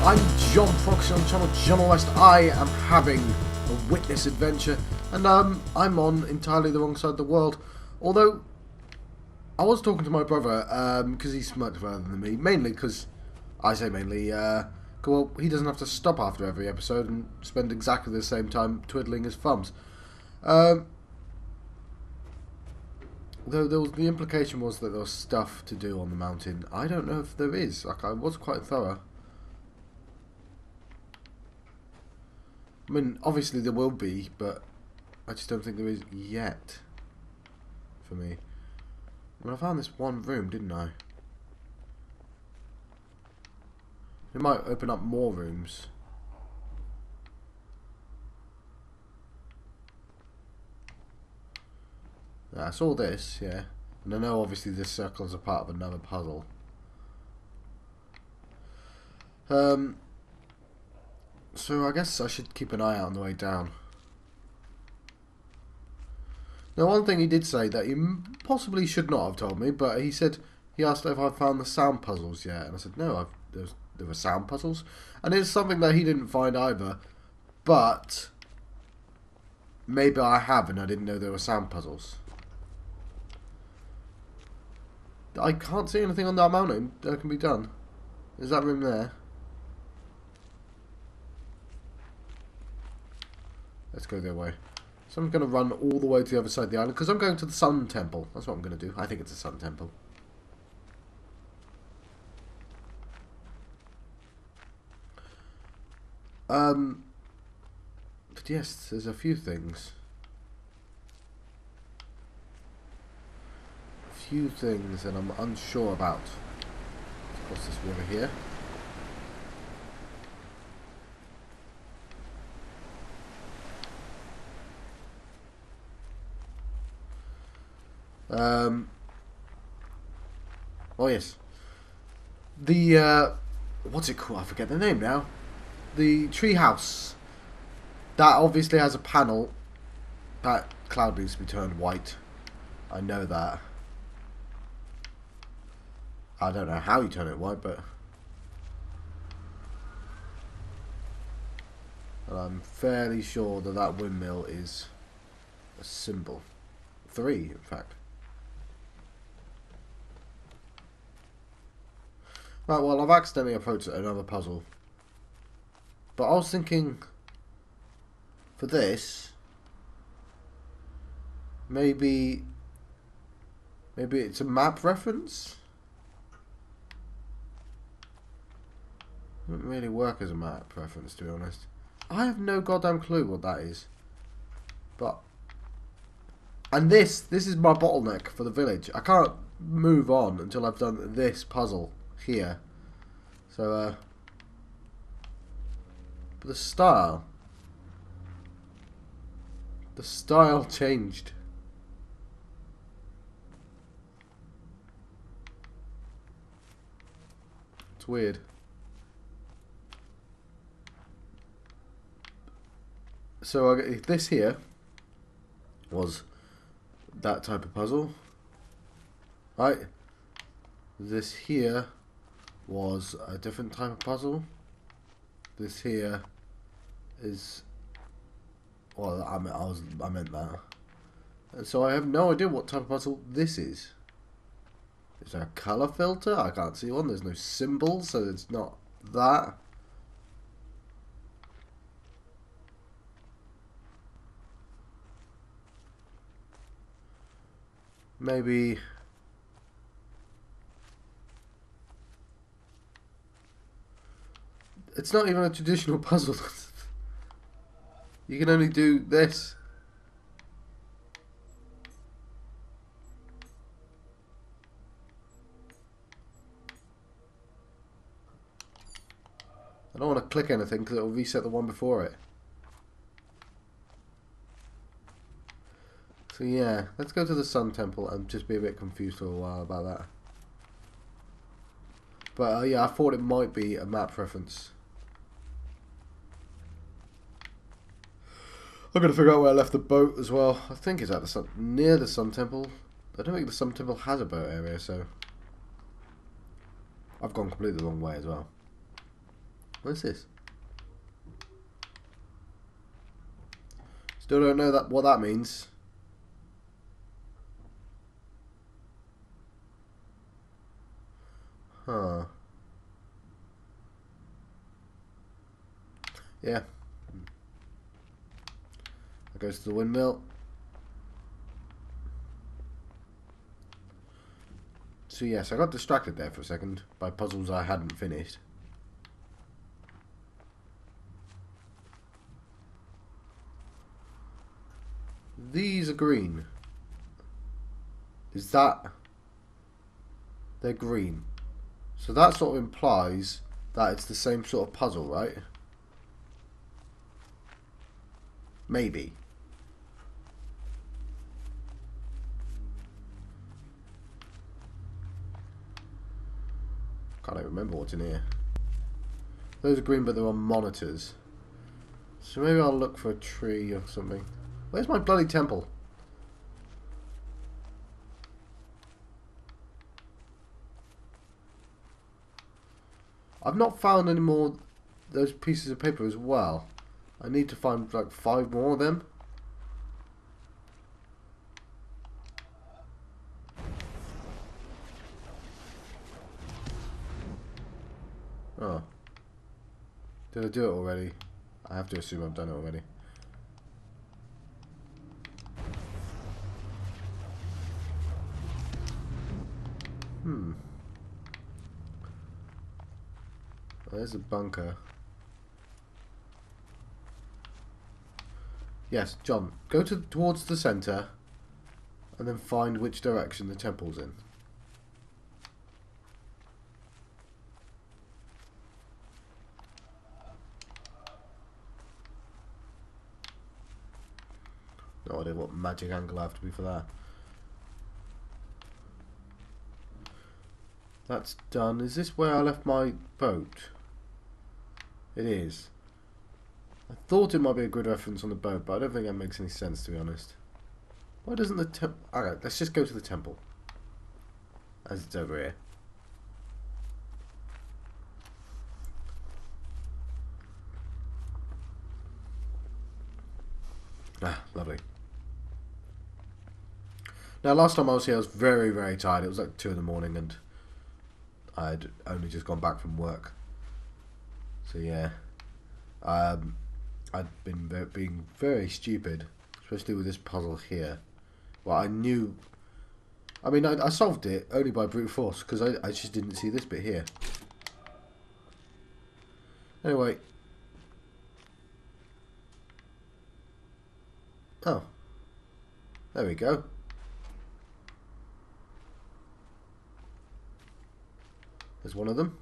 I'm John Proxy on the channel John West. I am having a witness adventure, and I'm on entirely the wrong side of the world. Although, I was talking to my brother, because he's much further than me, mainly because, I say mainly, well, he doesn't have to stop after every episode and spend exactly the same time twiddling his thumbs. Though the implication was that there was stuff to do on the mountain. I don't know if there is. Like, I was quite thorough. I mean, obviously there will be, but I just don't think there is yet. For me. I mean, I found this one room, didn't I? It might open up more rooms. Yeah, I saw this, yeah. And I know obviously this circle is a part of another puzzle. So I guess I should keep an eye out on the way down. Now, one thing he did say that he possibly should not have told me, but he said, he asked if I found the sound puzzles yet, and I said no, there were sound puzzles, and it's something that he didn't find either, but maybe I have and I didn't know there were sound puzzles. I can't see anything on that mountain that can be done. Is that room there? Let's go their way. So I'm going to run all the way to the other side of the island, because I'm going to the Sun Temple. That's what I'm going to do. I think it's a Sun Temple. But yes, there's a few things. A few things that I'm unsure about. Let's cross this river here. Oh yes. The what's it called? I forget the name now. The tree house. That obviously has a panel. That cloud needs to be turned white. I know that. I don't know how you turn it white, but I'm fairly sure that that windmill is a symbol. 3, in fact. Right, well, I've accidentally approached another puzzle. But I was thinking, for this, maybe it's a map reference? It wouldn't really work as a map reference, to be honest. I have no goddamn clue what that is. But, and this is my bottleneck for the village. I can't move on until I've done this puzzle here. So, but the style changed. It's weird. So this here was that type of puzzle, right? This here was a different type of puzzle. This here is, well, I meant that. And so I have no idea what type of puzzle this is. Is there a colour filter? I can't see one. There's no symbol, so it's not that. Maybe it's not even a traditional puzzle. You can only do this. I don't want to click anything because it will reset the one before it. So yeah, let's go to the Sun Temple and just be a bit confused for a while about that. But yeah, I thought it might be a map reference. I've got to figure out where I left the boat as well. I think it's at the sun, near the Sun Temple. I don't think the Sun Temple has a boat area, so I've gone completely the wrong way as well. What's this? Still don't know what that means. Huh. Yeah. That goes to the windmill. So yes, I got distracted there for a second by puzzles I hadn't finished. These are green. Is that... They're green. So that sort of implies that it's the same sort of puzzle, right? Maybe. Can't even remember what's in here. Those are green, but they're on monitors. So maybe I'll look for a tree or something. Where's my bloody temple? I've not found any more those pieces of paper as well. I need to find like 5 more of them. Oh. Did I do it already? I have to assume I've done it already. Well, there's a bunker. Yes, John, go towards the centre and then find which direction the temple's in. No idea what magic angle I have to be for that. That's done. Is this where I left my boat? It is. I thought it might be a good reference on the boat, but I don't think that makes any sense, to be honest. Why doesn't the temple... Alright, let's just go to the temple. As it's over here. Ah, lovely. Now, last time I was here, I was very, very tired. It was like 2 in the morning, and I'd only just gone back from work. So, yeah. I'd been being very stupid, especially with this puzzle here. Well, I knew... I mean, I solved it only by brute force, because I just didn't see this bit here. Anyway. Oh. There we go. There's one of them.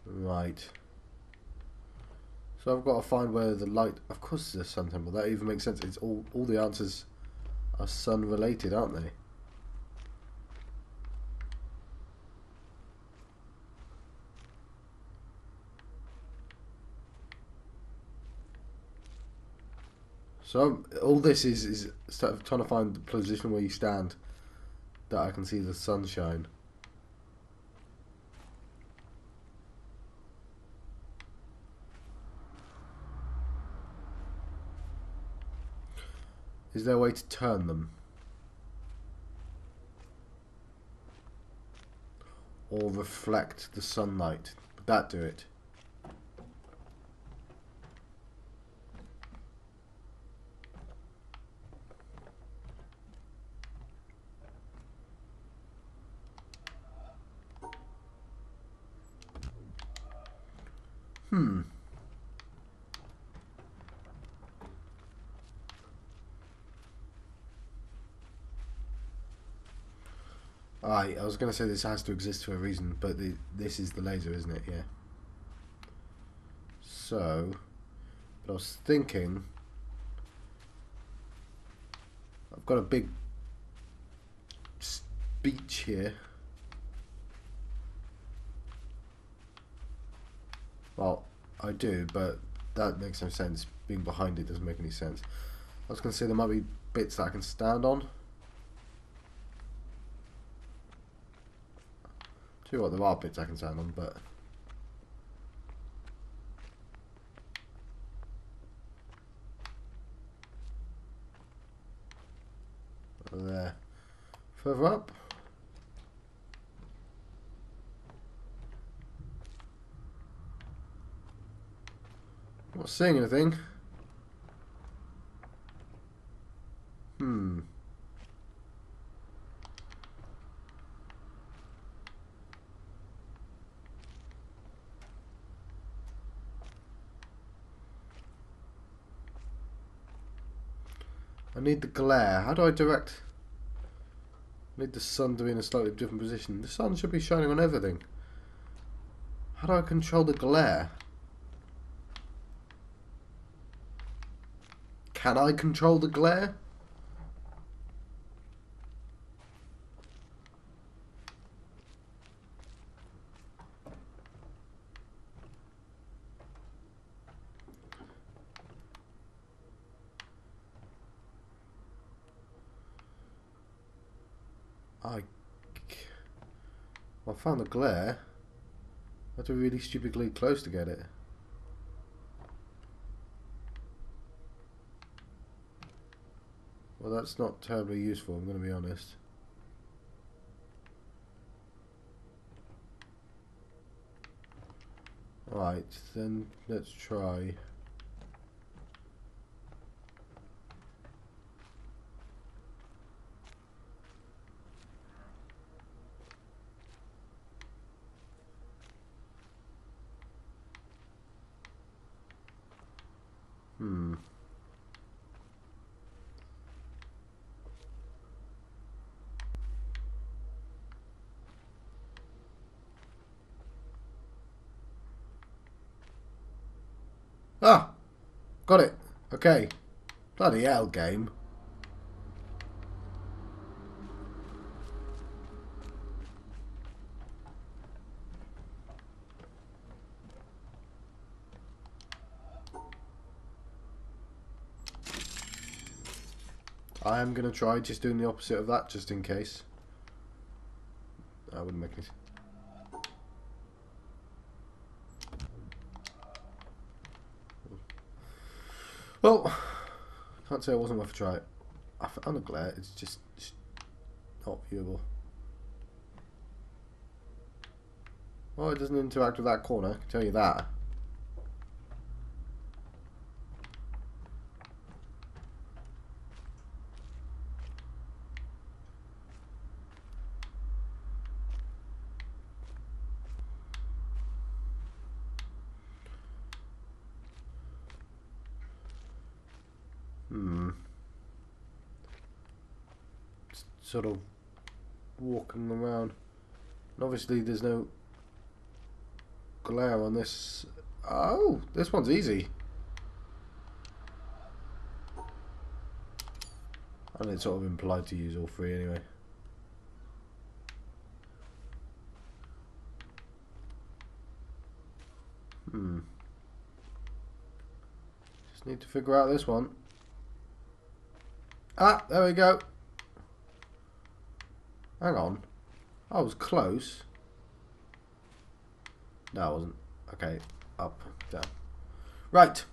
Right. So I've got to find where the light... Of course it's a sun temple. That even makes sense. It's all the answers are sun related, aren't they? So all this is trying to find the position where you stand, that I can see the sunshine. Is there a way to turn them? Or reflect the sunlight? Would that do it? I was going to say this has to exist for a reason, but this is the laser, isn't it? Yeah. So, but I was thinking, I've got a big beach here. Well, I do, but that makes no sense. Being behind it doesn't make any sense. I was going to say there might be bits that I can stand on. Tell you what, there are bits I can stand on, but... there. Further up. Not seeing anything. I need the glare. How do I direct? I need the sun to be in a slightly different position. The sun should be shining on everything. How do I control the glare? Can I control the glare? I found the glare. I had to be really stupidly close to get it. Well, that's not terribly useful, I'm going to be honest. Right, then let's try. Ah! Got it. Okay. Bloody hell, game. I am going to try just doing the opposite of that, just in case. That wouldn't make any sense. Well, can't say I wasn't worth a try. I found a glare, it's just not viewable. Well, it doesn't interact with that corner, I can tell you that. Sort of walking around. And obviously there's no glare on this. Oh, this one's easy. And it's sort of implied to use all three anyway. Just need to figure out this one. Ah, there we go. Hang on. I was close. No, I wasn't. Okay. Up, down. Right.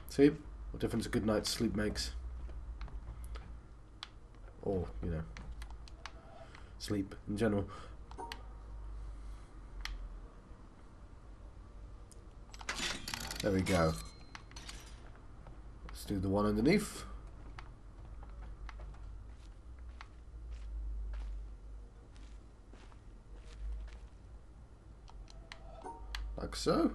See what difference a good night's sleep makes. Or, you know, sleep in general. There we go. Let's do the one underneath. Like so.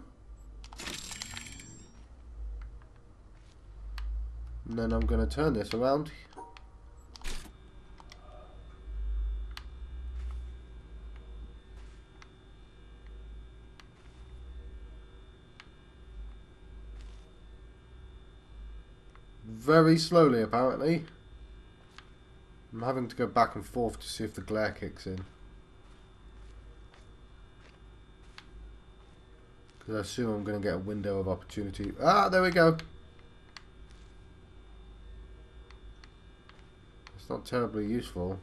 And then I'm going to turn this around. Very slowly, apparently. I'm having to go back and forth to see if the glare kicks in. Because I assume I'm going to get a window of opportunity. Ah, there we go. It's not terribly useful.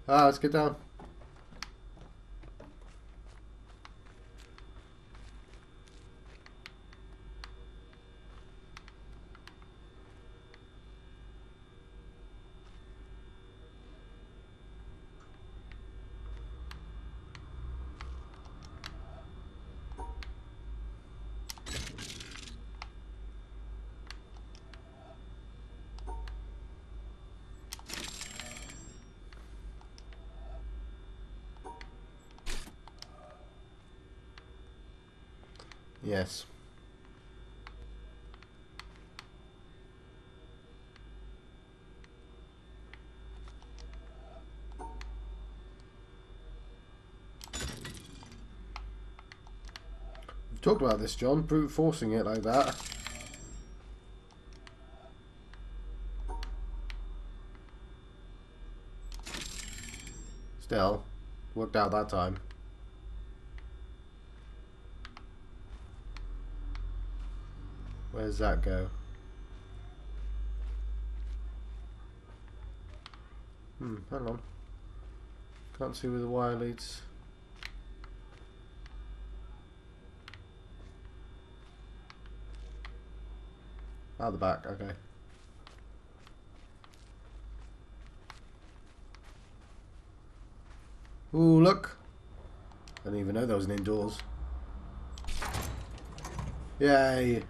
Ah, let's get down. Yes. We've talked about this, John. Brute forcing it like that. Still, worked out that time. Where's that go? Hang on. Can't see where the wire leads. Out the back, okay. Ooh, look! I didn't even know there was an indoors. Yay!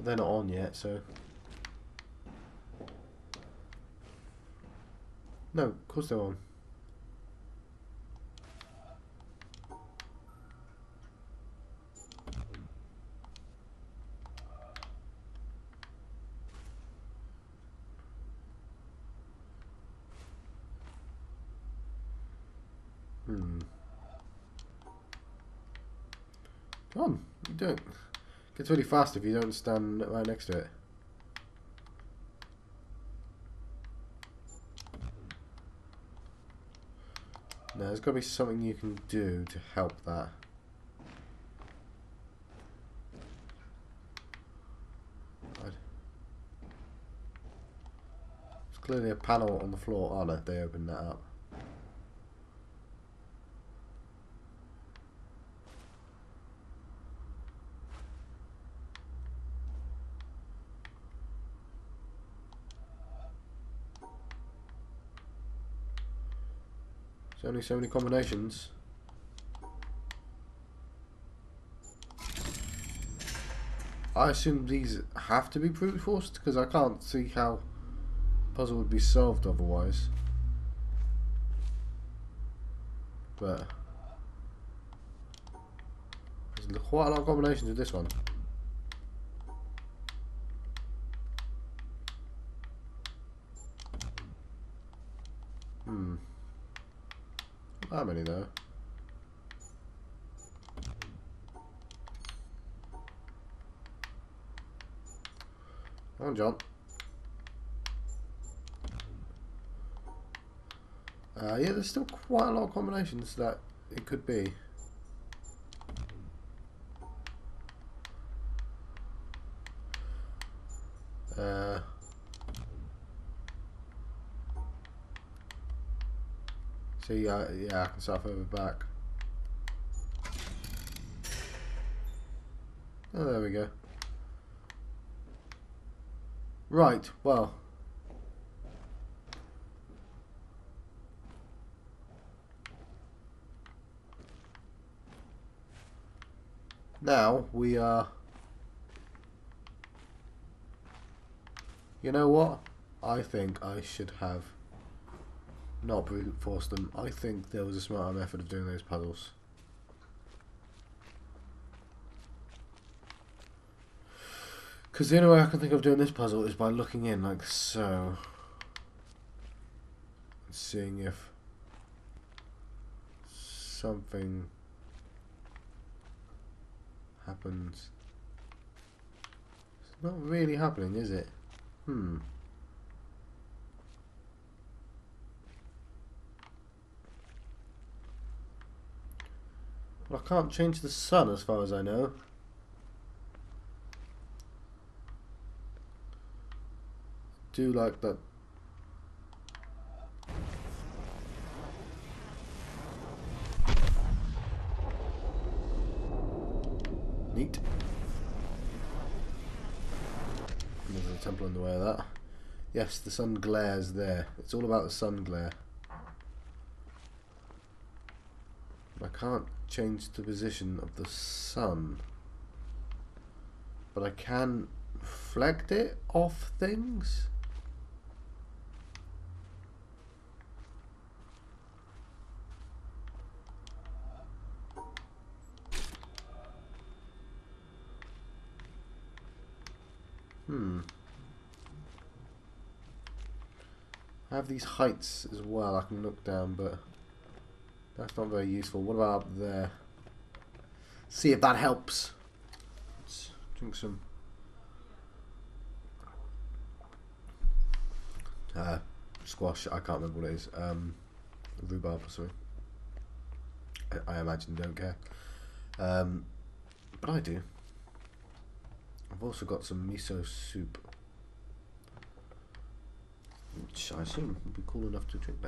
They're not on yet, so... No, of course they're on. Come on, you don't. It gets really fast if you don't stand right next to it. No, there's got to be something you can do to help that. There's clearly a panel on the floor. Oh no, they opened that up. There's only so many combinations. I assume these have to be brute forced because I can't see how the puzzle would be solved otherwise. But there's quite a lot of combinations with this one. Not that many though. Come on, John. Yeah, there's still quite a lot of combinations that it could be. See, yeah, I can start further back. Oh, there we go. Right, well. Now we are You know what? I think I should have not brute forced them. I think there was a smarter method of doing those puzzles. Because the only way I can think of doing this puzzle is by looking in like so. And seeing if something happens. It's not really happening, is it? Well, I can't change the sun as far as I know. Do like that. Neat. There's a temple in the way of that. Yes, the sun glares there. It's all about the sun glare. I can't change the position of the sun, but I can reflect it off things. I have these heights as well. I can look down, but that's not very useful. What about up there? See if that helps. Let's drink some squash. I can't remember what it is. Rhubarb or something. I imagine you don't care. But I do. I've also got some miso soup, which I assume would be cool enough to drink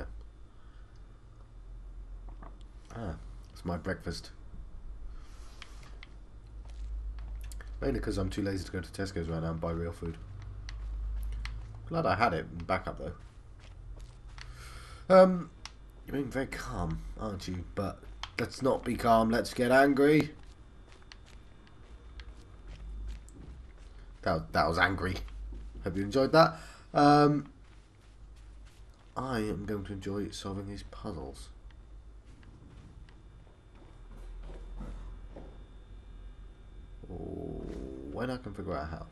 now. It's my breakfast. Mainly because I'm too lazy to go to Tesco's right now and buy real food. Glad I had it in backup though. You're being very calm, aren't you? But let's not be calm, let's get angry. That was angry. Hope you enjoyed that. I am going to enjoy solving these puzzles. When I can figure out how.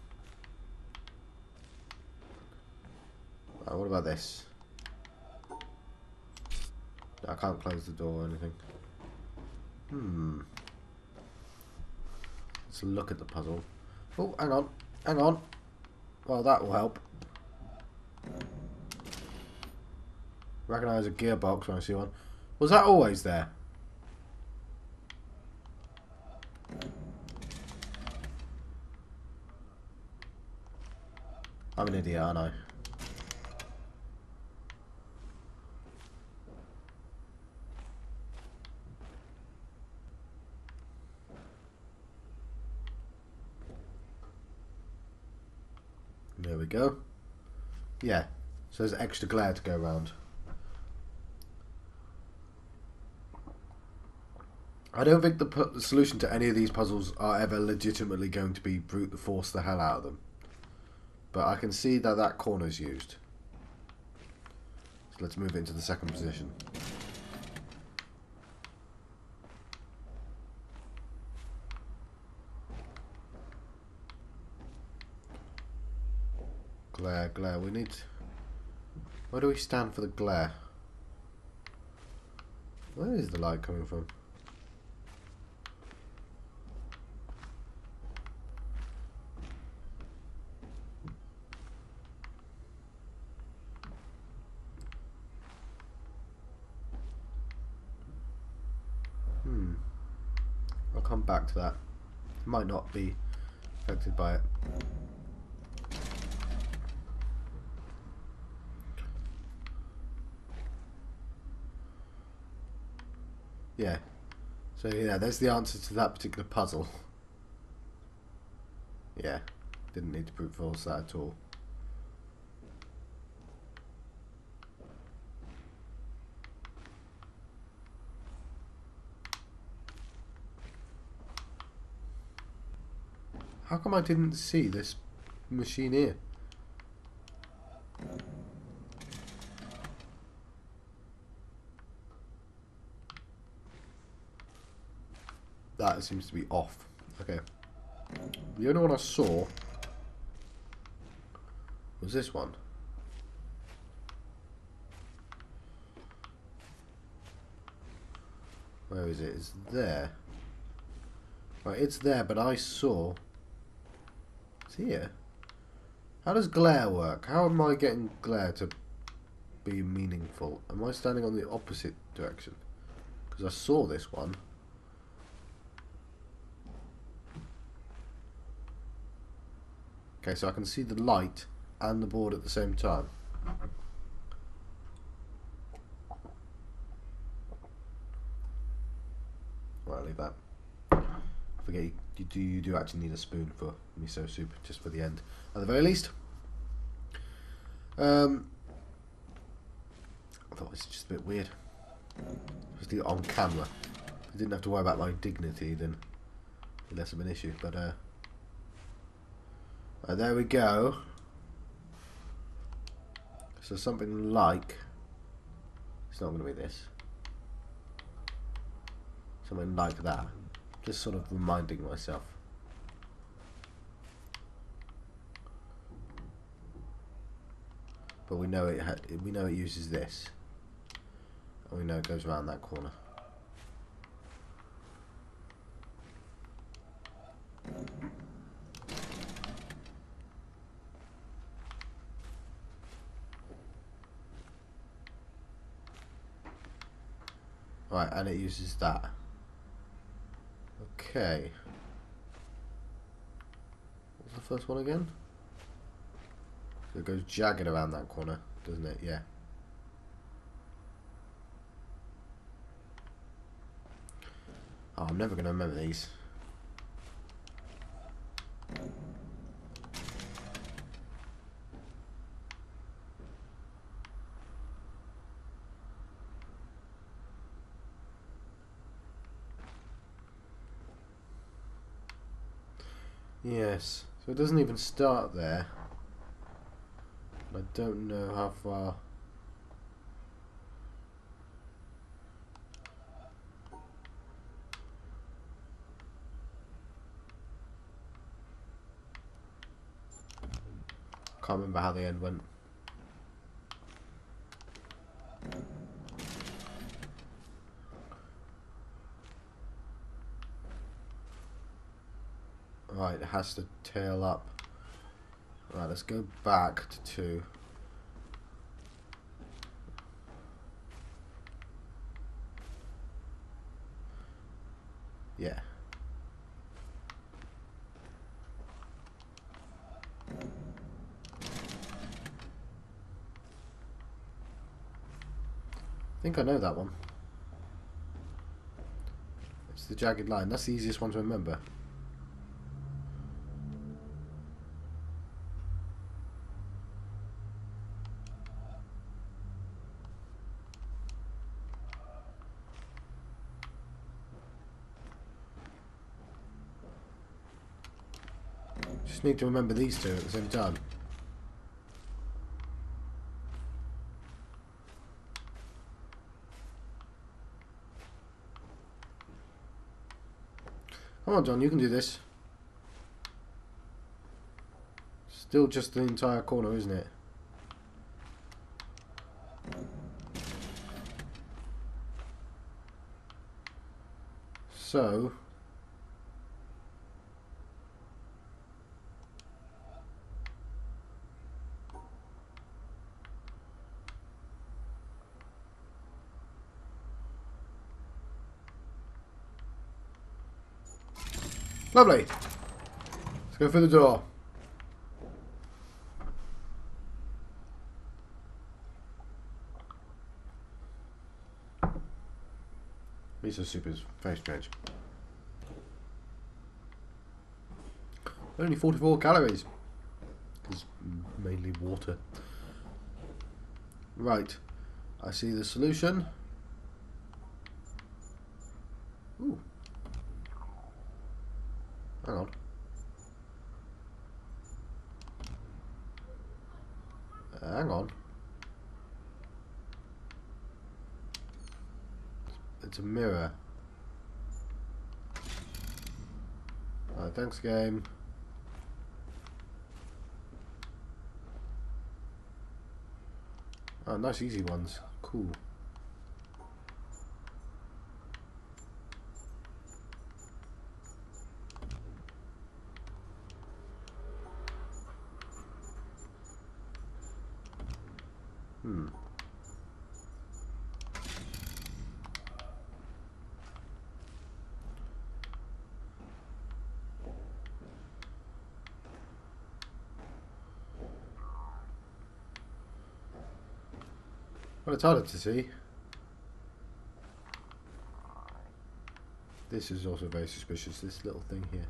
What about this? I can't close the door or anything. Let's look at the puzzle. Oh, hang on. Hang on. Well, that will help. Recognise a gearbox when I see one. Was that always there? I'm an idiot, aren't I? There we go. Yeah, so there's extra glare to go around. I don't think the solution to any of these puzzles are ever legitimately going to be brute force the hell out of them. But I can see that that corner's used. So let's move into the second position. Glare, glare. We need... Where do we stand for the glare? Where is the light coming from? I'll come back to that. Might not be affected by it. Yeah. So yeah, there's the answer to that particular puzzle. Yeah. Didn't need to brute force that at all. How come I didn't see this machine here? that seems to be off. Okay. The only one I saw was this one. Where is it? It's there. Right, it's there, but I saw... It's here. How does glare work? How am I getting glare to be meaningful? Am I standing on the opposite direction? Because I saw this one. Okay, so I can see the light and the board at the same time. Right, I'll leave that. Forget you do actually need a spoon for miso soup, just for the end, at the very least. I thought it was just a bit weird. Just on camera. I didn't have to worry about my dignity, then it'd less of an issue. But right, there we go. So something like, it's not going to be this. Something like that. Just sort of reminding myself. But we know it uses this, and we know it goes around that corner. Right, and it uses that. Okay. What's the first one again? So it goes jagged around that corner, doesn't it? Yeah. Oh, I'm never going to remember these. Yes, so it doesn't even start there. I don't know how far. Can't remember how the end went. Right, it has to tail up. Right, let's go back to 2. Yeah. I think I know that one. It's the jagged line. That's the easiest one to remember. Just need to remember these two at the same time. Come on, John, you can do this. Still just the entire corner, isn't it? So... Lovely. Let's go through the door. Miso soup is very strange. Only 44 calories. It's mainly water. Right. I see the solution. Ooh. Hang on. Hang on. It's a mirror. Alright, thanks game. Oh, nice easy ones. Cool. Well, it's harder to see. This is also very suspicious, this little thing here.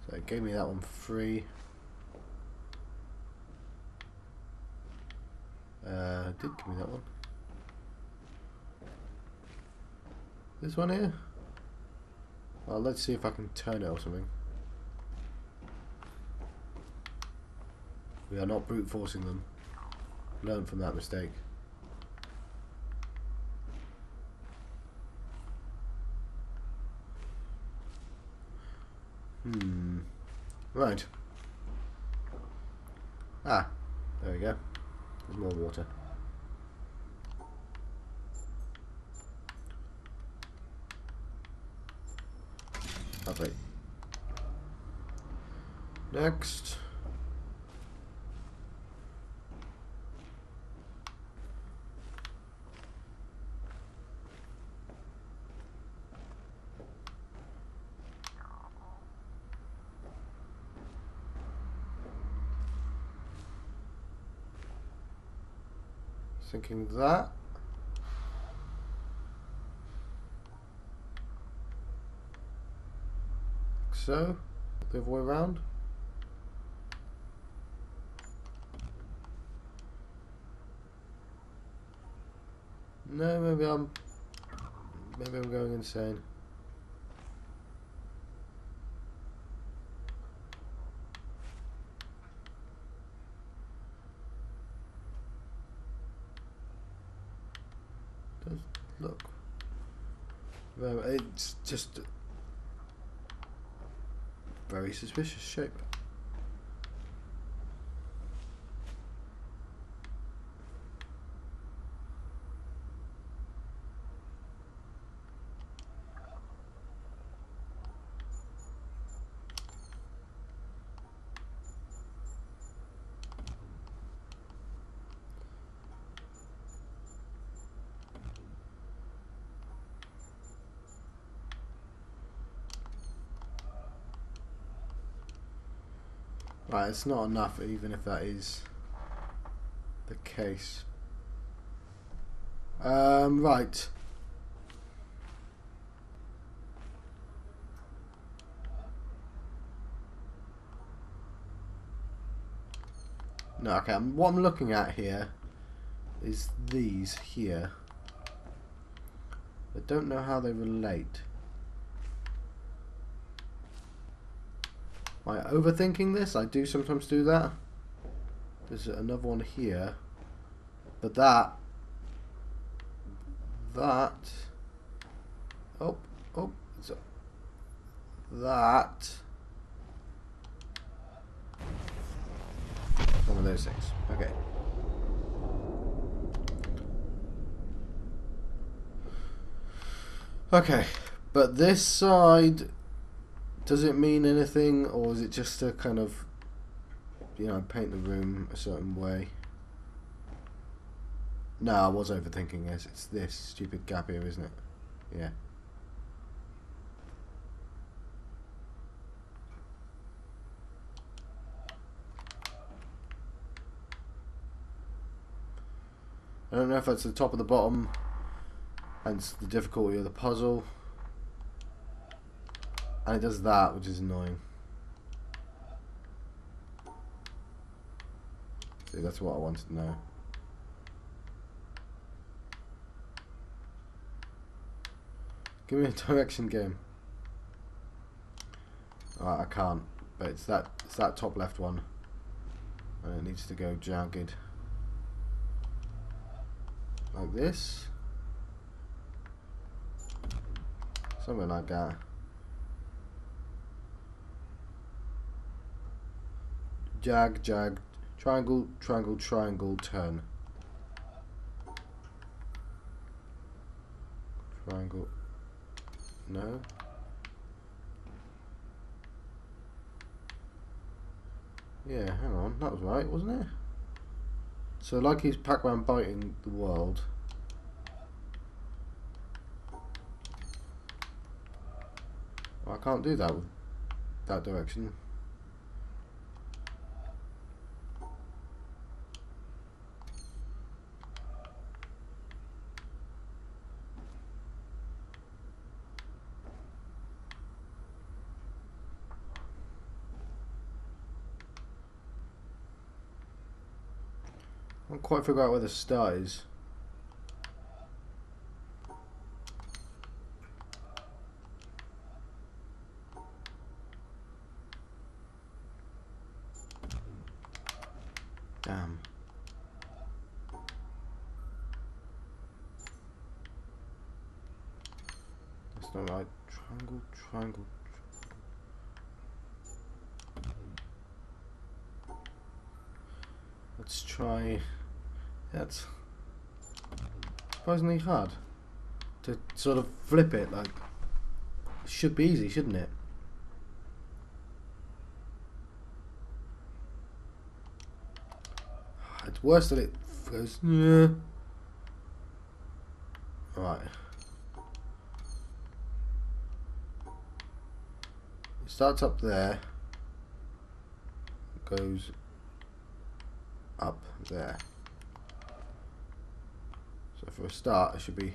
So it gave me that one for free. Did give me that one. This one here? Well, let's see if I can turn it or something. We are not brute forcing them. Learn from that mistake. Right. Ah, there we go. There's more water. Lovely. Next. Thinking that. So, the other way around. No, maybe I'm going insane. Look, it's just very suspicious shape. Right, it's not enough, even if that is the case. Right. No, okay, what I'm looking at here is these here. I don't know how they relate. Am I overthinking this? I do sometimes do that. There's another one here. But that... Oh, so that... One of those things. Okay. Okay, but this side... Does it mean anything, or is it just to kind of, you know, paint the room a certain way? No, I was overthinking this. It's this stupid gap here, isn't it? Yeah. I don't know if that's the top of the bottom, hence the difficulty of the puzzle. And it does that, which is annoying. See, that's what I wanted to know. Give me a direction game. Alright, I can't. But it's that top left one. And it needs to go jagged. like this. Something like that. Jag, jag, triangle, triangle, triangle, turn. Triangle. No. Yeah, hang on. That was right, wasn't it? So like he's Pac-Man biting the world. Well, I can't do that with that direction. I can't quite figure out where the star is. Damn. That's not right. Triangle, triangle. Let's try. That's surprisingly hard to sort of flip it. Like, it should be easy, shouldn't it? It's worse that it goes. Yeah. Right. It starts up there. Goes up there. So for a start, it should be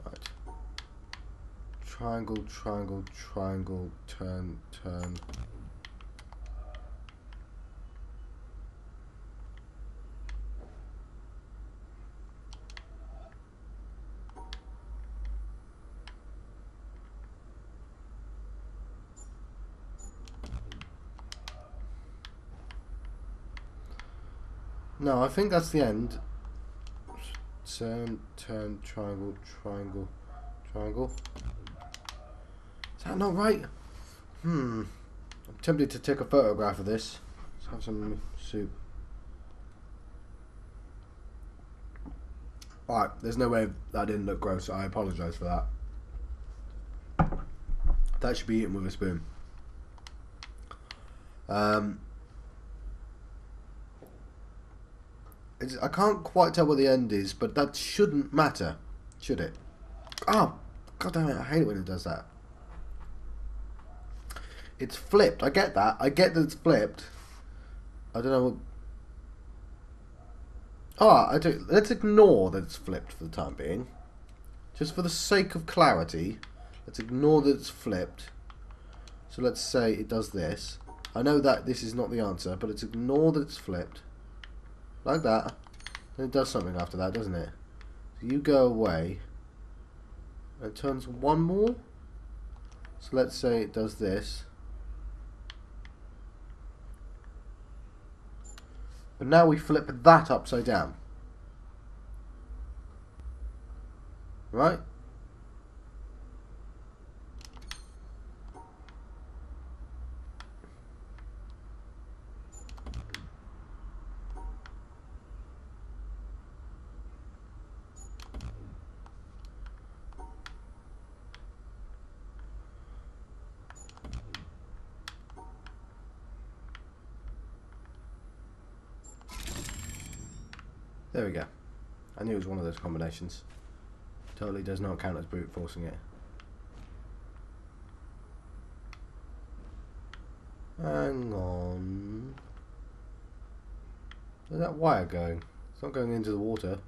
right. Triangle, triangle, triangle, turn, turn. No, I think that's the end. Turn, turn, triangle, triangle, triangle. Is that not right? I'm tempted to take a photograph of this. Let's have some soup. Alright, there's no way that didn't look gross. I apologise for that. That should be eaten with a spoon. I can't quite tell what the end is, but that shouldn't matter, should it? Oh, god damn it, I hate it when it does that. It's flipped, I get that. I get that it's flipped. I don't know what... Oh, I do. Let's ignore that it's flipped for the time being. Just for the sake of clarity, let's ignore that it's flipped. So let's say it does this. I know that this is not the answer, but let's ignore that it's flipped. Like that. Then it does something after that, doesn't it? So you go away. And it turns one more. So let's say it does this. But now we flip that upside down. Right? There we go. I knew it was one of those combinations. Totally does not count as brute forcing it. Hang on. Where's that wire going? It's not going into the water.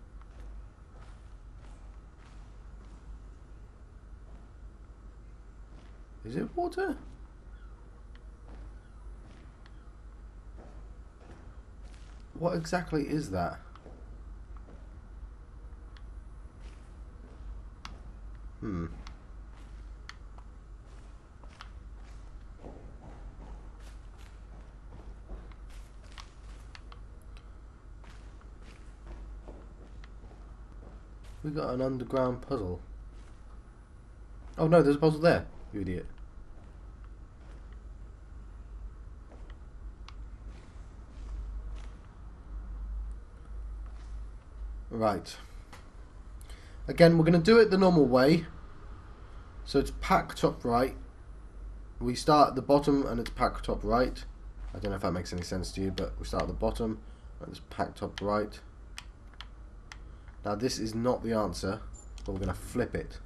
Is it water? What exactly is that? We got an underground puzzle. Oh no, there's a puzzle there, you idiot. Right. Again, we're going to do it the normal way. So it's pack top right. We start at the bottom and it's pack top right. I don't know if that makes any sense to you, but we start at the bottom and it's pack top right. Now this is not the answer, but we're going to flip it.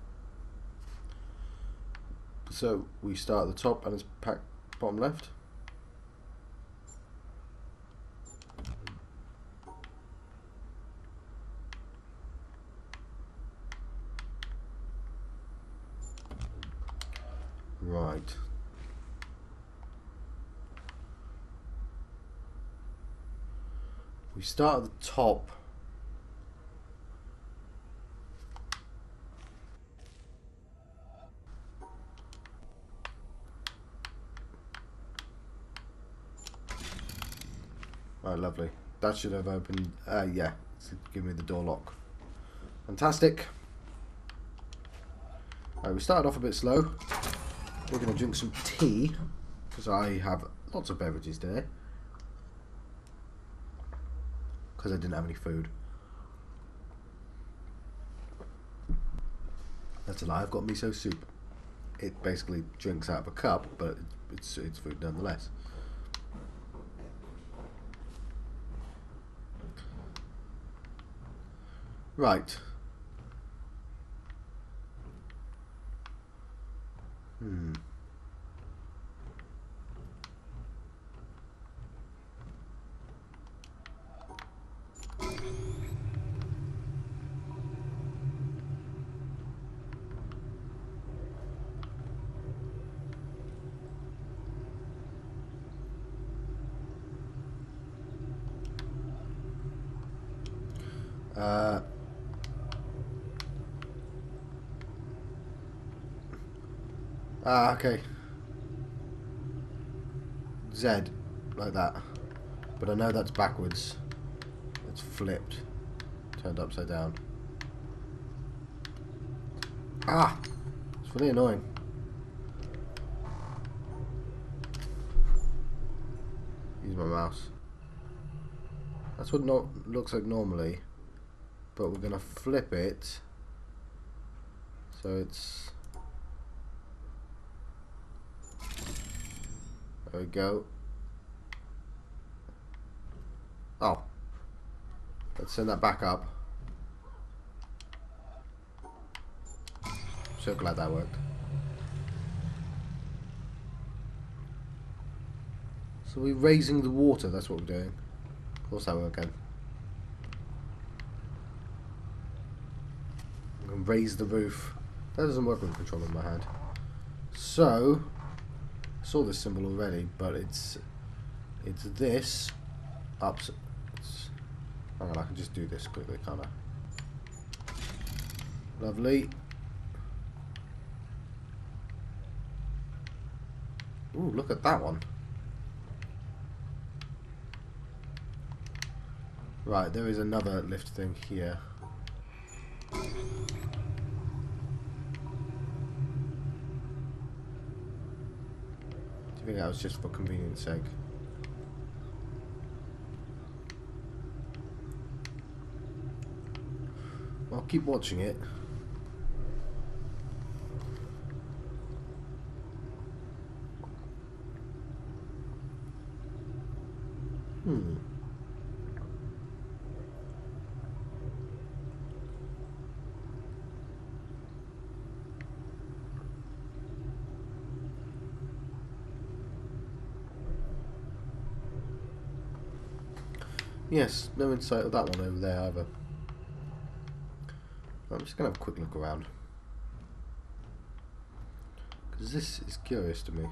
So we start at the top and it's pack bottom left. Right. We start at the top. Right, lovely. That should have opened. Yeah, give me the door lock. Fantastic. Right, we started off a bit slow. We're going to drink some tea because I have lots of beverages today. Because I didn't have any food. That's a lie. I've got miso soup. It basically drinks out of a cup, but it's food nonetheless. Right. Okay. Z, like that. But I know that's backwards. It's flipped. Turned upside down. Ah! It's really annoying. Use my mouse. That's what looks like normally. But we're going to flip it. So it's... There we go. Oh. Let's send that back up. So glad that worked. So we're raising the water, that's what we're doing. Of course that worked again. I'm going to raise the roof. That doesn't work with the controller in my hand. So... saw this symbol already, but it's this up. Hang on, I can just do this quickly, can't I? Lovely. Ooh, look at that one. Right, there is another lift thing here. I think that was just for convenience sake. I'll keep watching it. Yes, no insight of that one over there either. I'm just going to have a quick look around. Because this is curious to me.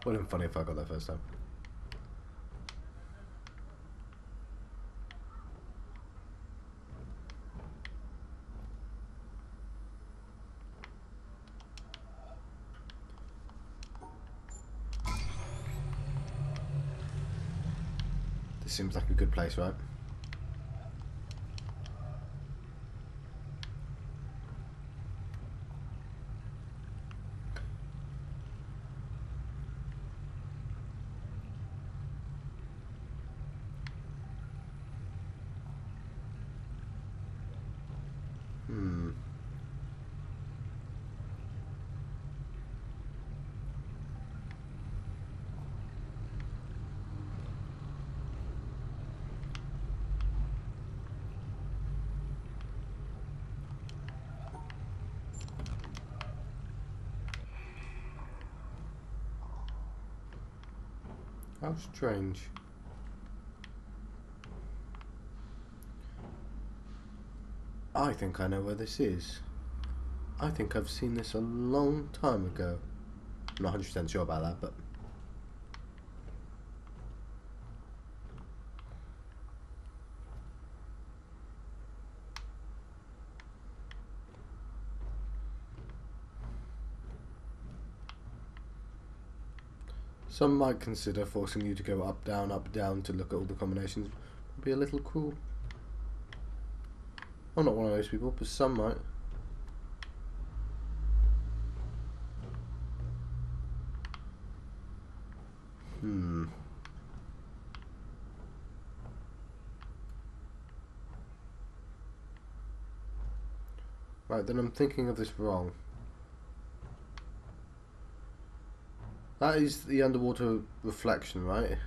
Would have been funny if I got that first time. seems like a good place, right? How strange. I think I know where this is. I think I've seen this a long time ago. I'm not 100% sure about that, but... Some might consider forcing you to go up, down to look at all the combinations. Would be a little cruel. I'm not one of those people, but some might. Right, then I'm thinking of this wrong. That is the underwater reflection, right?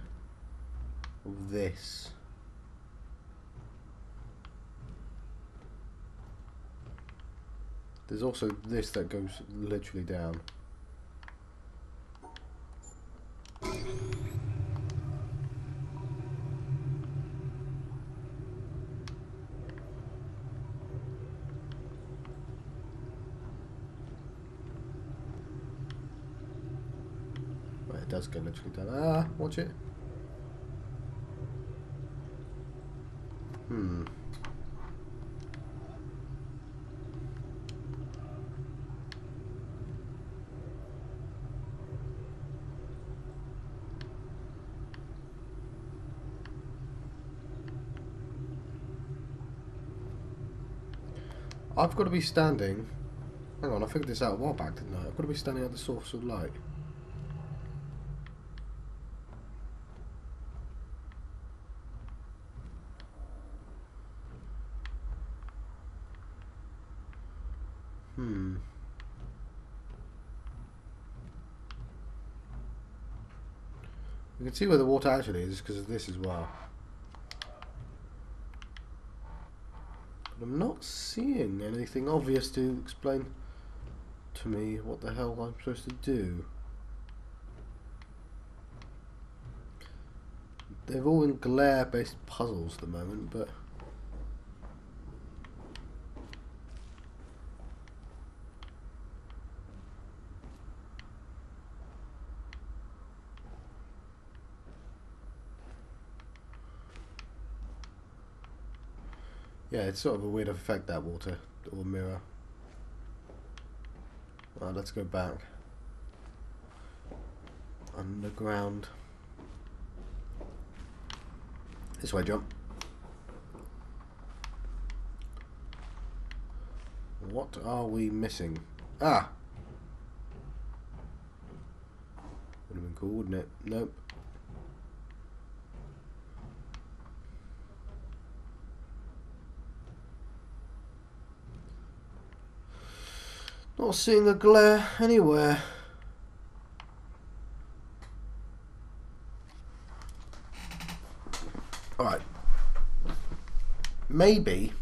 Of this. There's also this that goes literally down. Right, it does go literally down. Ah, watch it. I've got to be standing. Hang on, I figured this out a while back, didn't I? I've got to be standing at the source of light. You can see where the water actually is because of this as well. But I'm not seeing anything obvious to explain to me what the hell I'm supposed to do. They're all in glare-based puzzles at the moment, but... yeah, it's sort of a weird effect, that water, or mirror. Right, let's go back. Underground. This way, jump. What are we missing? Ah! Would have been cool, wouldn't it? Nope. Not seeing a glare anywhere. Alright. Maybe.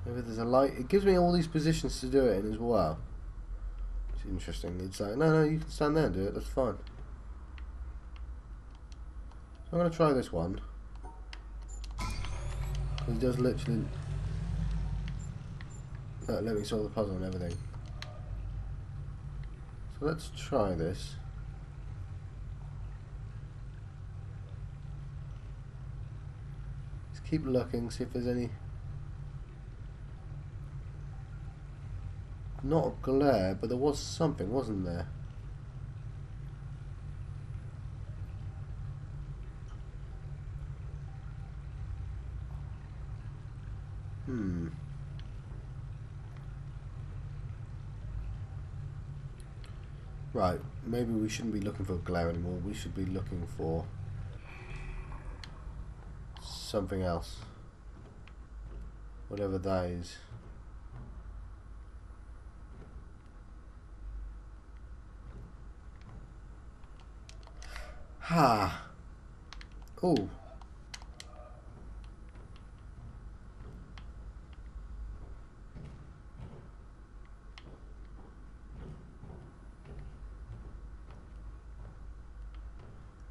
Maybe there's a light. It gives me all these positions to do it in as well. It's interesting. It's like, no, you can stand there and do it. That's fine. So I'm going to try this one. It does literally let me solve the puzzle and everything. So let's try this. Just keep looking, see if there's any... not a glare, but there was something, wasn't there? Right, maybe we shouldn't be looking for glare anymore. We should be looking for something else. Whatever that is. Ha! Oh.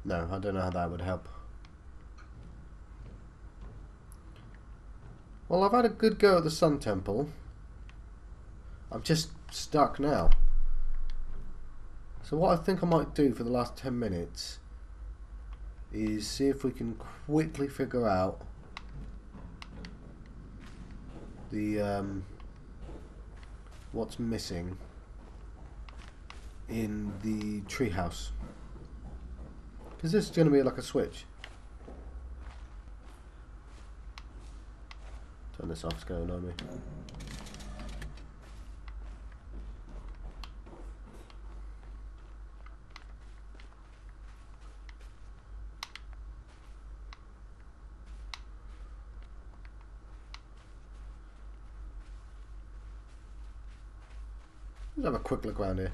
No, I don't know how that would help. Well, I've had a good go at the Sun Temple. I'm just stuck now. So what I think I might do for the last 10 minutes is see if we can quickly figure out the what's missing in the treehouse. Because this is going to be like a switch. Turn this off, it's going on me. Let's have a quick look around here.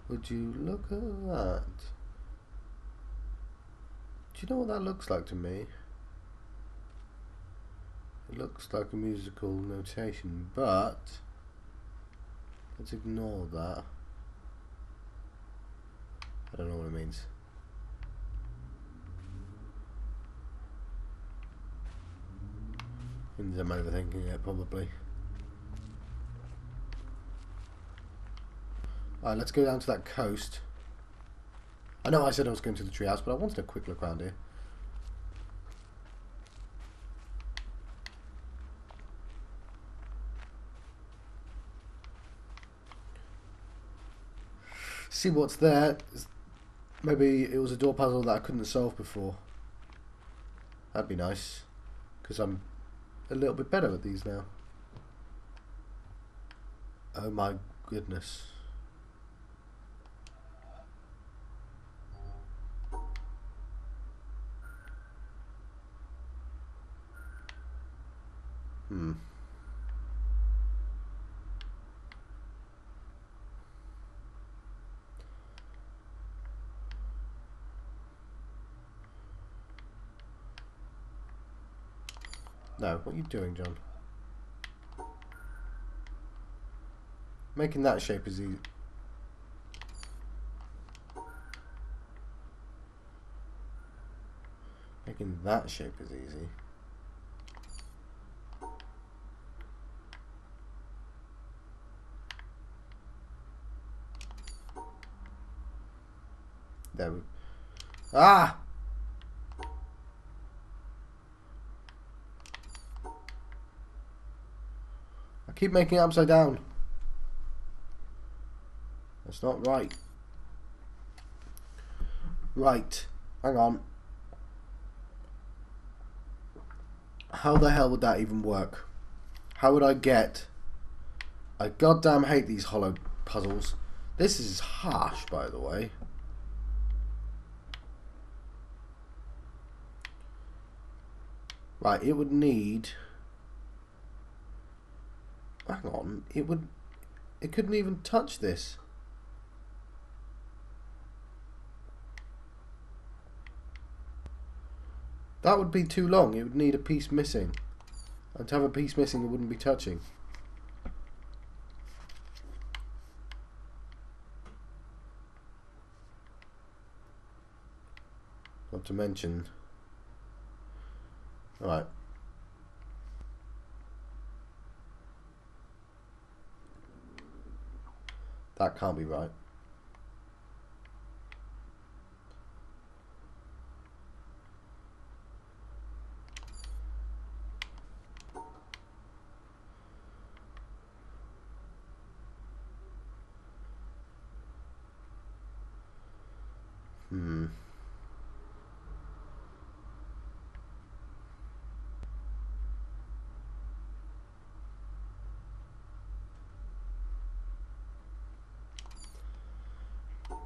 Would you look at that? Do you know what that looks like to me? It looks like a musical notation, but let's ignore that. I don't know what it means. Means I'm overthinking it, probably. Alright, let's go down to that coast. I know I said I was going to the treehouse, but I wanted a quick look around here. See what's there. Maybe it was a door puzzle that I couldn't solve before. That'd be nice, because I'm a little bit better at these now. Oh my goodness. No, what are you doing, John? Making that shape is easy. Making that shape is easy. There we... Ah! I keep making it upside down. That's not right. Right. Hang on. How the hell would that even work? How would I get... I goddamn hate these hollow puzzles. This is harsh, by the way. Right, it would need... Hang on, it couldn't even touch this. That would be too long. It would need a piece missing. And to have a piece missing, it wouldn't be touching. Not to mention... Alright. That can't be right.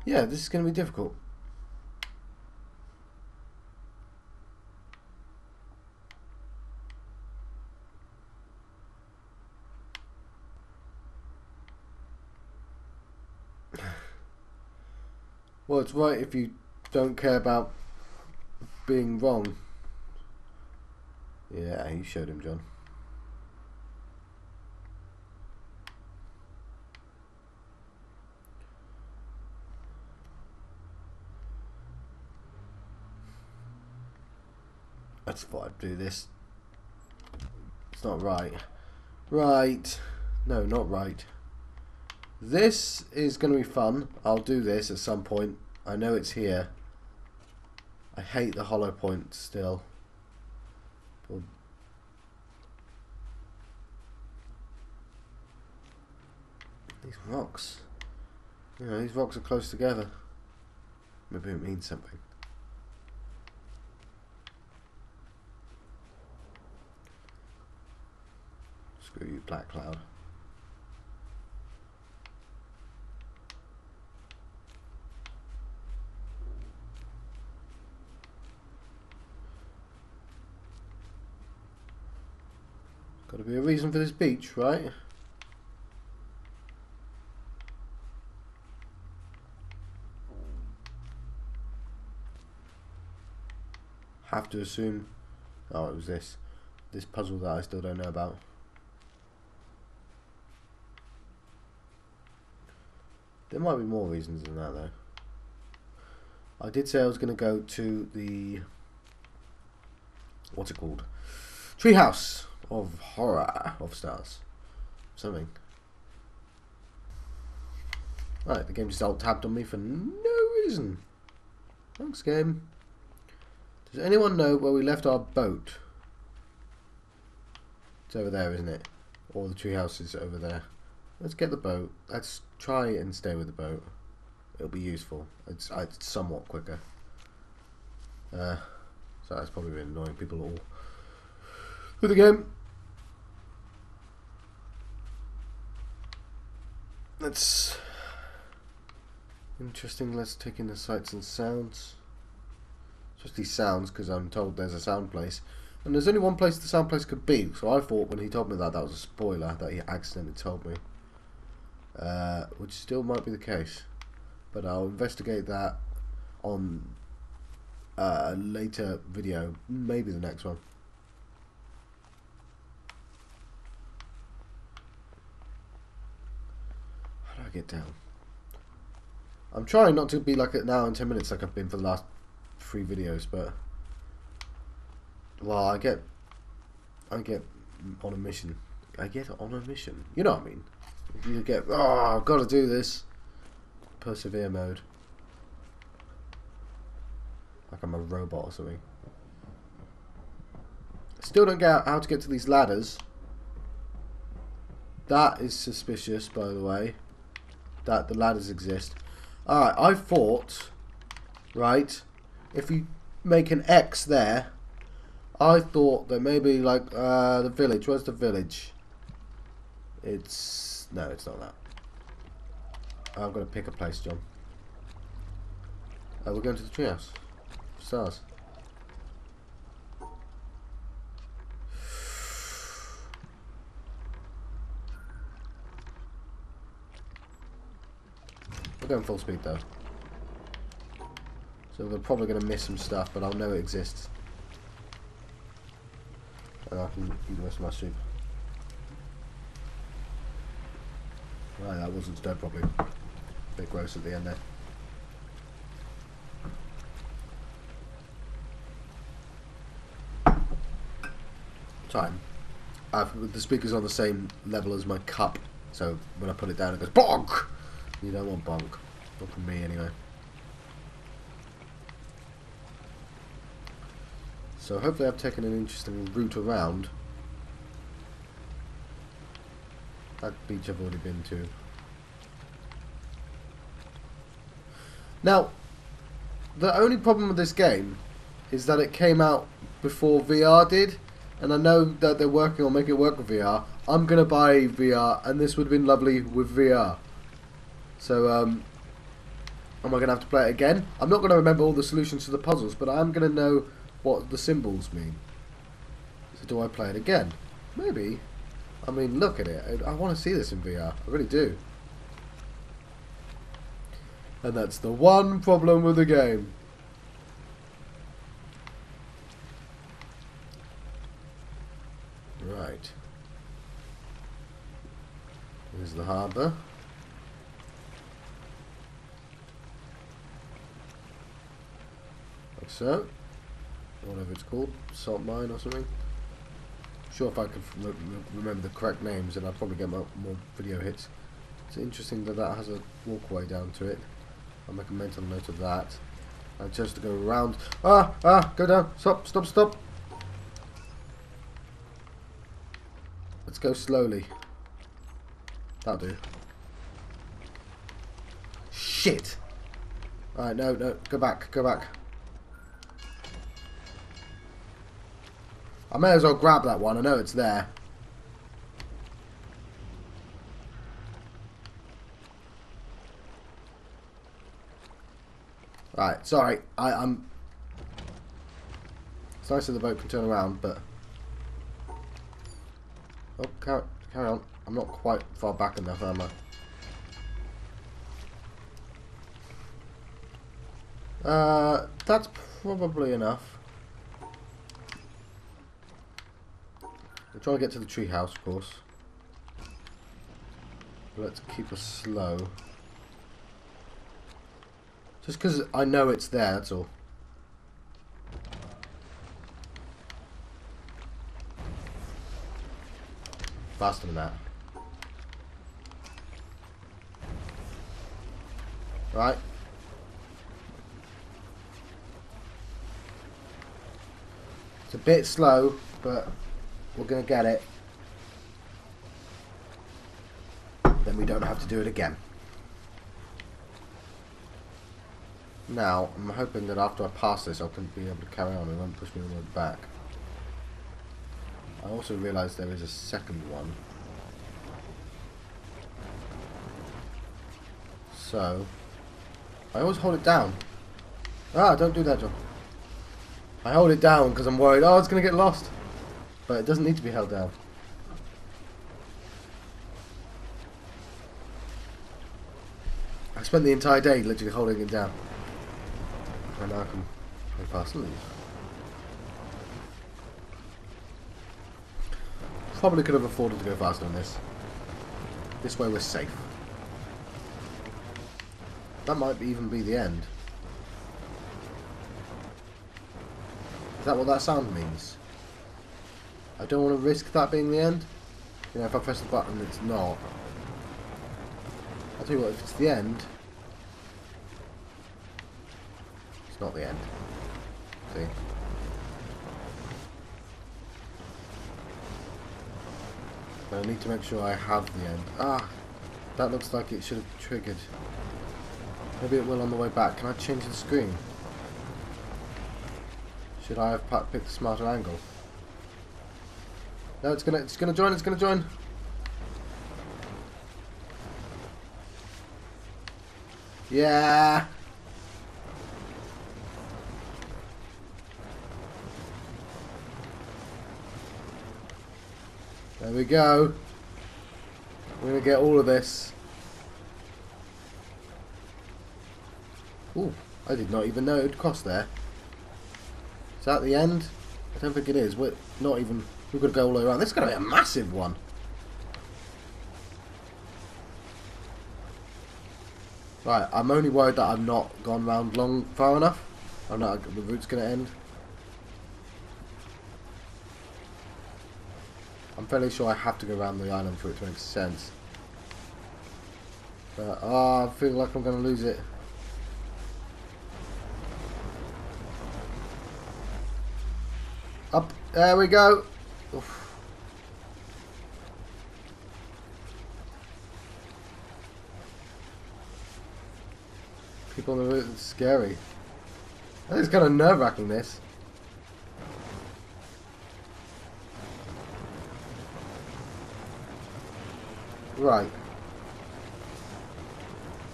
Yeah, this is going to be difficult. Well, it's right if you don't care about being wrong. Yeah, you showed him, John. I just thought I'd do this. It's not right. Right. No, not right. This is going to be fun. I'll do this at some point. I know it's here. I hate the hollow point still. But these rocks. You know, these rocks are close together. Maybe it means something. Screw you, Black Cloud. Got to be a reason for this beach, right? Have to assume. Oh, it was this puzzle that I still don't know about. There might be more reasons than that, though. I did say I was going to go to the... what's it called? Treehouse of Horror of Stars. Something. Right, the game just alt-tabbed on me for no reason. Thanks, game. Does anyone know where we left our boat? It's over there, isn't it? Or the treehouse is over there. Let's get the boat. Let's try and stay with the boat. It'll be useful. It's somewhat quicker. So that's probably been annoying people all with the game. That's interesting. Let's take in the sights and sounds. Especially sounds, because I'm told there's a sound place. And there's only one place the sound place could be. So I thought when he told me that was a spoiler, that he accidentally told me. Which still might be the case. But I'll investigate that on a later video. Maybe the next one. How do I get down? I'm trying not to be like an hour and 10 minutes like I've been for the last 3 videos, but well, I get on a mission. I get on a mission. You know what I mean? You get, oh, I've got to do this. Persevere mode. Like I'm a robot or something. Still don't get how to get to these ladders. That is suspicious, by the way. That the ladders exist. Alright, I thought, right, if you make an X there, I thought that maybe like the village. Where's the village? It's... no, it's not that. I've got to pick a place, John. We're going to the treehouse. Stars. We're going full speed though. So we're probably going to miss some stuff, but I'll know it exists. And I can eat the rest of my soup. Right, that wasn't stirred properly. Bit gross at the end there. Time. The speaker's on the same level as my cup, so when I put it down it goes BONK! You don't want bonk. Not from me, anyway. So hopefully I've taken an interesting route around. That beach I've already been to. Now, the only problem with this game is that it came out before VR did, and I know that they're working on making it work with VR. I'm going to buy VR, and this would have been lovely with VR. So, am I going to have to play it again? I'm not going to remember all the solutions to the puzzles, but I am going to know what the symbols mean. So do I play it again? Maybe. I mean, look at it. I want to see this in VR. I really do. And that's the one problem with the game. Right. Here's the harbour. Like so. Whatever it's called. Salt mine or something. Sure, if I could remember the correct names, then I'd probably get more video hits. It's interesting that that has a walkway down to it. I'll make a mental note of that. I chose to go around. Go down. Stop. Let's go slowly. That'll do. Shit! Alright, no, go back. I may as well grab that one, I know it's there. Right, sorry, I'm... It's nice that the boat can turn around, but... Oh, carry on. I'm not quite far back enough, am I? That's probably enough. We'll try to get to the treehouse, of course. But let's keep us slow. Just because I know it's there, that's all. Faster than that. Right. It's a bit slow, but we're going to get it. Then we don't have to do it again. Now, I'm hoping that after I pass this, I can be able to carry on and won't push me all the way back. I also realise there is a second one. So, I always hold it down. Don't do that, John. I hold it down because I'm worried, it's going to get lost. But it doesn't need to be held down. I spent the entire day literally holding it down. And now I can go past and leave. Probably could have afforded to go faster on this. This way we're safe. That might even be the end. Is that what that sound means? I don't want to risk that being the end. You know, if I press the button, it's not. I'll tell you what, if it's the end, it's not the end. See? But I need to make sure I have the end. That looks like it should have triggered. Maybe it will on the way back. Can I change the screen? Should I have picked a smarter angle? No, it's gonna join. Yeah. There we go. We're gonna get all of this. Ooh, I did not even know it would cross there. Is that the end? I don't think it is. We're not even... We've got to go all the way around. This is going to be a massive one. Right, I'm only worried that I've not gone round far enough. I'm not... The route's going to end. I'm fairly sure I have to go around the island for it to make sense. I feel like I'm going to lose it. Up. There we go. Oof. People on the route, it's scary. I think it's kind of nerve-wracking, this. Right.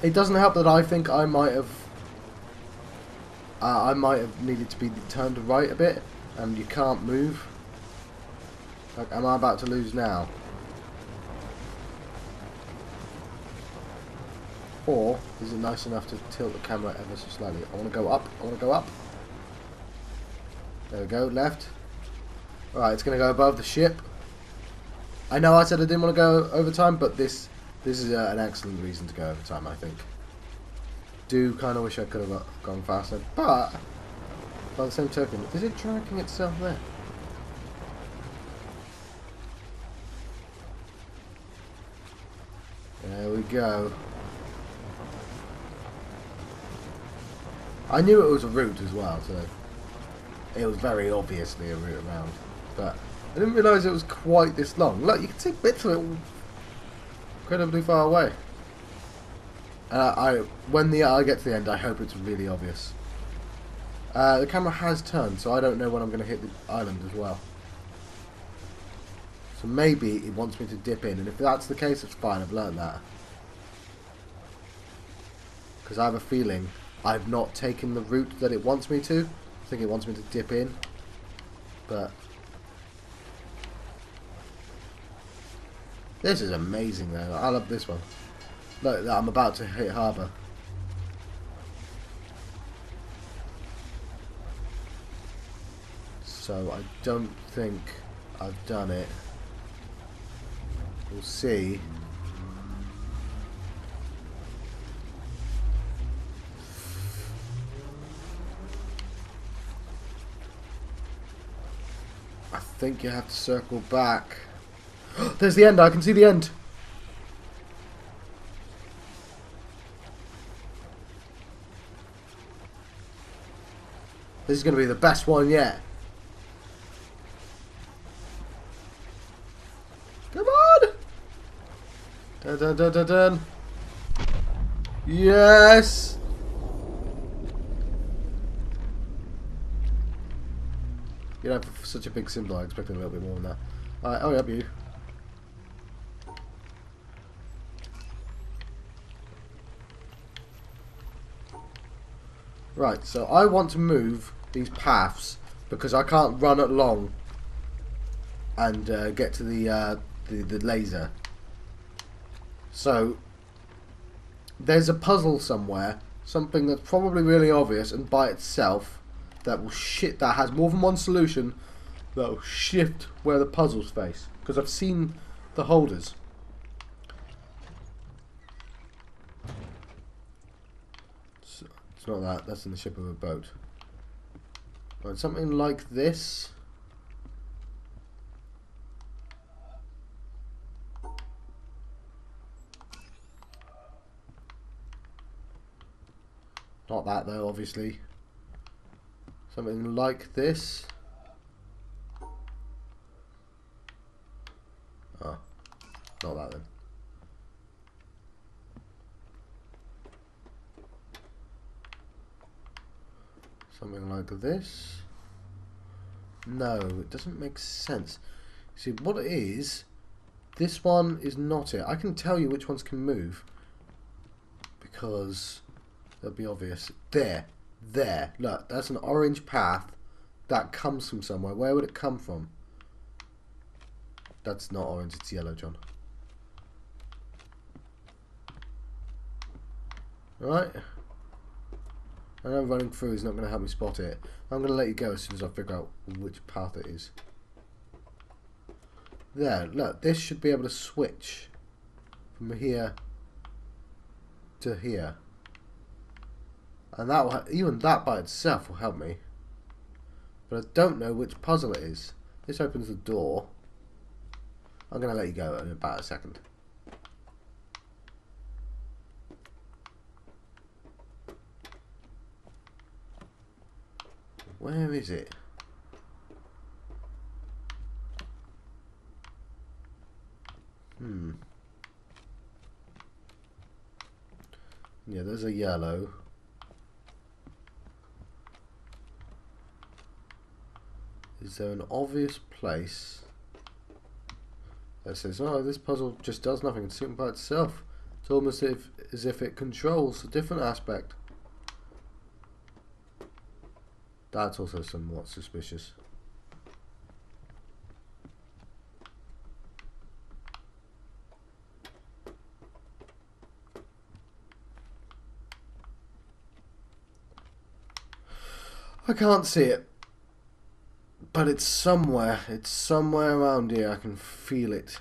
It doesn't help that I think I might have needed to be turned right a bit, and you can't move. Like, am I about to lose now? Or is it nice enough to tilt the camera ever so slightly? I want to go up. I want to go up. There we go. Left. Right, it's going to go above the ship. I know I said I didn't want to go over time, but this is an excellent reason to go over time, I think. Do kind of wish I could have gone faster, but by the same token, is it tracking itself there? There we go. I knew it was a route as well, so it was very obviously a route around, but I didn't realise it was quite this long. Look, you can see bits of it incredibly far away. When I get to the end, I hope it's really obvious. The camera has turned, so I don't know when I'm going to hit the island as well. So maybe it wants me to dip in, and if that's the case, it's fine. I've learned that. Because I have a feeling I've not taken the route that it wants me to. I think it wants me to dip in, but this is amazing though. I love this one. Look, I'm about to hit harbour. So I don't think I've done it. We'll see. I think you have to circle back. There's the end. I can see the end. This is going to be the best one yet. Come on! Dun, dun, dun, dun, dun. Yes! You know, for such a big symbol, I expected a little bit more than that. Alright, hurry up, you. Right, so I want to move these paths because I can't run along and get to the laser. So there's a puzzle somewhere, something that's probably really obvious and by itself that has more than one solution that will shift where the puzzles face. Because I've seen the holders. It's not that. That's in the ship of a boat. Right, something like this. Not that though, obviously. Something like this. Oh, not that then. Something like this. No, it doesn't make sense. See, what it is, this one is not it. I can tell you which ones can move because they'll be obvious. There. Look, that's an orange path that comes from somewhere. Where would it come from? That's not orange, it's yellow, John. Right. I know running through is not going to help me spot it. I'm going to let you go as soon as I figure out which path it is. There, look, this should be able to switch from here to here. And that will even that by itself will help me. But I don't know which puzzle it is. This opens the door. I'm going to let you go in about a second. Where is it? Yeah, there's a yellow. Is there an obvious place that says, oh, this puzzle just does nothing, it's sitting by itself? It's almost as if it controls a different aspect. That's also somewhat suspicious. I can't see it. But it's somewhere. It's somewhere around here. I can feel it.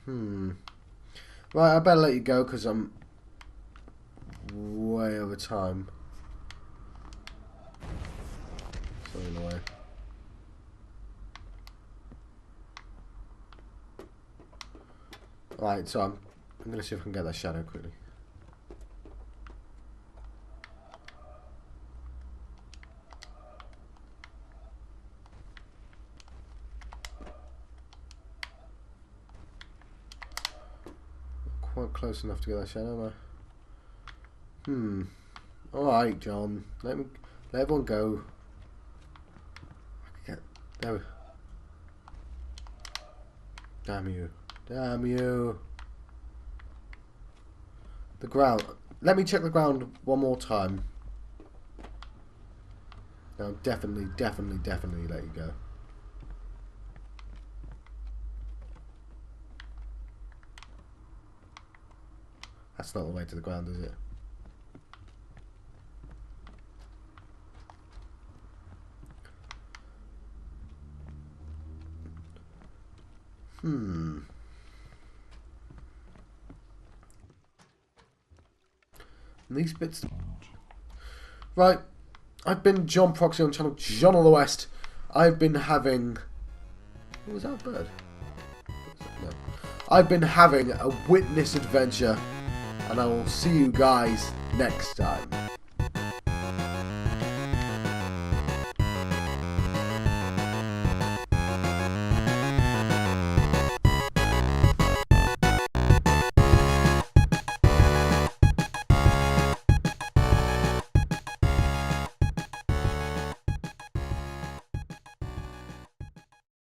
Right, I better let you go because I'm way over time. So in a way. Right, so I'm going to see if I can get that shadow quickly. Quite close enough to get that shadow, am I? Alright, John. Let everyone go. There we... Damn you. Damn you. The ground. Let me check the ground one more time. No, definitely let you go. That's not the way to the ground, is it? These bits... Right. I've been John Proxy on channel John of the West. I've been having... What was that, a bird? No. I've been having a witness adventure. And I will see you guys next time.